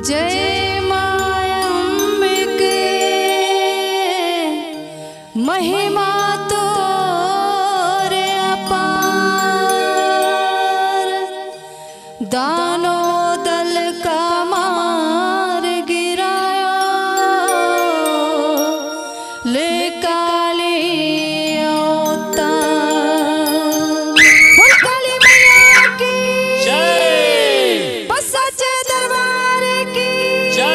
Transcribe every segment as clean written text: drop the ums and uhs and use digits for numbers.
जय माया अम्बिके महिमा तो रे अपार, दानो दल का मार गिराया ले काली अवतार। बोल काली मैया की जय, बस सच्चे दरबार की जय।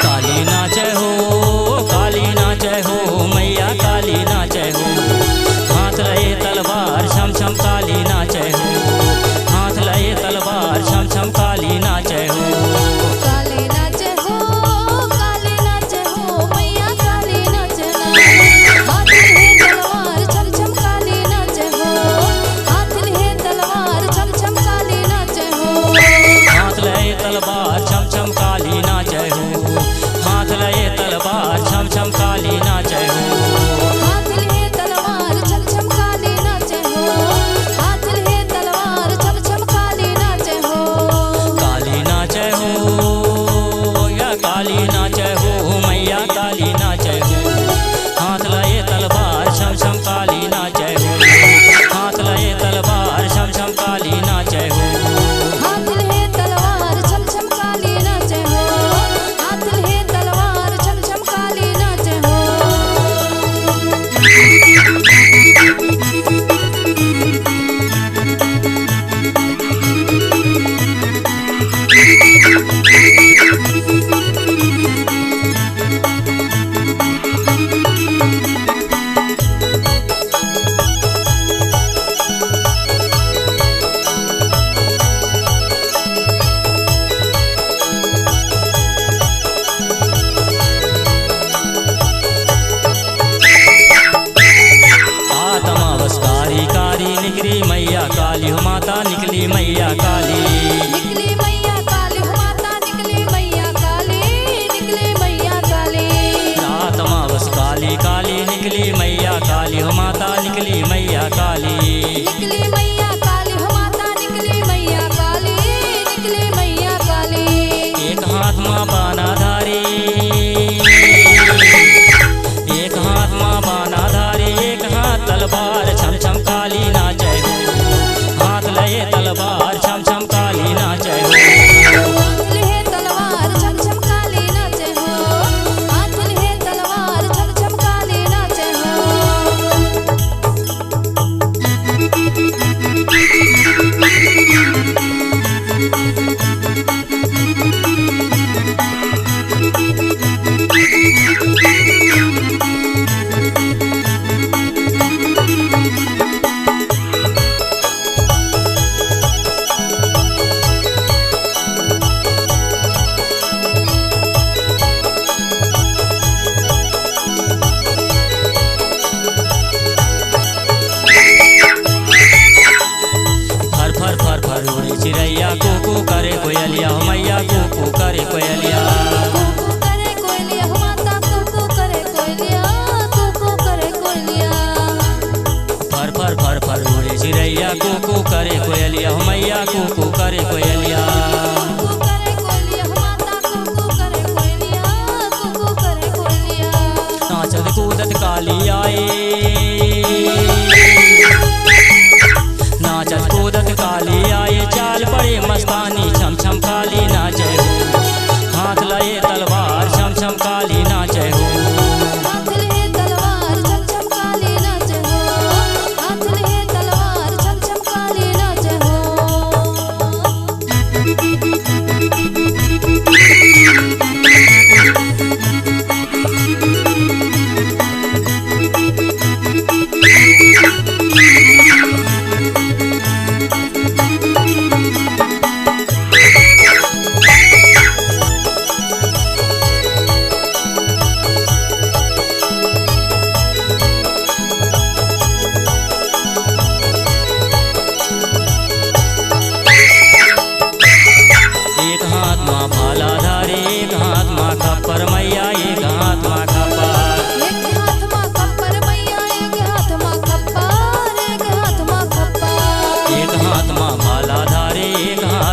काली नाचे हो, काली नाचे हो, मैया काली नाचे हो। हाथ लए तलवार छम छम काली नाचे हो, हाथ लए तलवार छम छम काली नाचे हो। काली नाचे हो, काली नाचे हो, मैया काली नाचे ना। हाथ लिए तलवार छम छम काली नाचे हो, हाथ लिए तलवार छम छम काली नाचे हो। हाथ लए तलवार छम छम काली नाचे हो, हाथ लए तलवार छम छम काली नाचे हो। हाथ लिए तलवार छम छम काली नाचे हो, हाथ लिए तलवार छम छम काली नाचे हो। काली नाचे हो या काली नाचे हो, मैया काली नाचे हो। हाथ लए तलवार छम छम काली नाचे हो, हाथ लए तलवार छम छम काली नाचे हो। हाथ लिए तलवार छम छम काली नाचे हो, हाथ लिए तलवार छम छम काली नाचे हो। आत्मा बस कारी कारी निकली मैया काली हो, माता निकली मैया काली। निकली मैया काली हो, माता निकली मैया काली, निकली मैया काली। आत्मा बस काली काली निकली मैया काली हो, माता निकली मैया काली। निकली मैया काली हो, माता निकली मैया काली, निकली मैया काली। एक हाथ माँ बाना धारी, एक हाथ माँ बाना धारी, एक हाथ तलवार छम छम काली नाचे हो। हाथ लए तलवार छम छम काली नाचे हो। हाथ लिए तलवार छम छम काली नाचे हो, हाथ लिए तलवार छम छम काली नाचे हो। फर फर फर फर उड़ी चिड़ैया, कुकू करे कोयलिया हो, मैया कुकू करे कोयलिया। कुकू करे कोयलिया हो, माता कुकू करे कोयलिया, कुकू करे कोयलिया। फर फर फर फर उड़ी चिड़ैया, कुकू करे कोयलिया हो, मैया कुकू करे कोयलिया। कुकू करे कोयलिया हो, माता कुकू करे कोयलिया, कुकू करे कोयलिया। नाचत कूदत काली आए, नाचत कूदत काली आए, चाल पड़े मस्तानी छम छम काली नाचे हो। हाथ लए तलवार छम छम काली नाचे हो। हाथ लिए तलवार छम छम काली नाचे हो, हाथ लिए तलवार छम छम काली नाचे हो।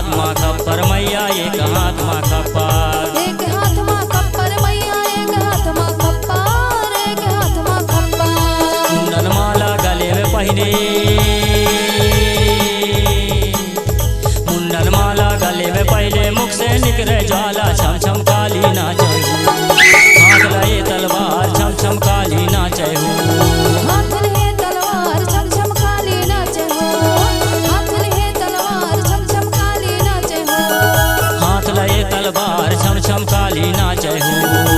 हाथ माँ खप्पर मैया एक हाथ माँ खप्पर। एक हाथ माँ खप्पर मैया एक हाथ माँ खप्पर, एक हाथ माँ खप्पर। मुंडन माला गले में पहने, मुंडन माला गले में पहले, मुख से निकले ज्वाला छम छम काली नाचे हो। हाथ लए तलवार छम छम काली नाचे हो। हाथ लिए तलवार छम छम काली नाचे हो, हाथ लिए तलवार छम छम काली नाचे हो। हाथ लए तलवार छम छम काली नाचे हो।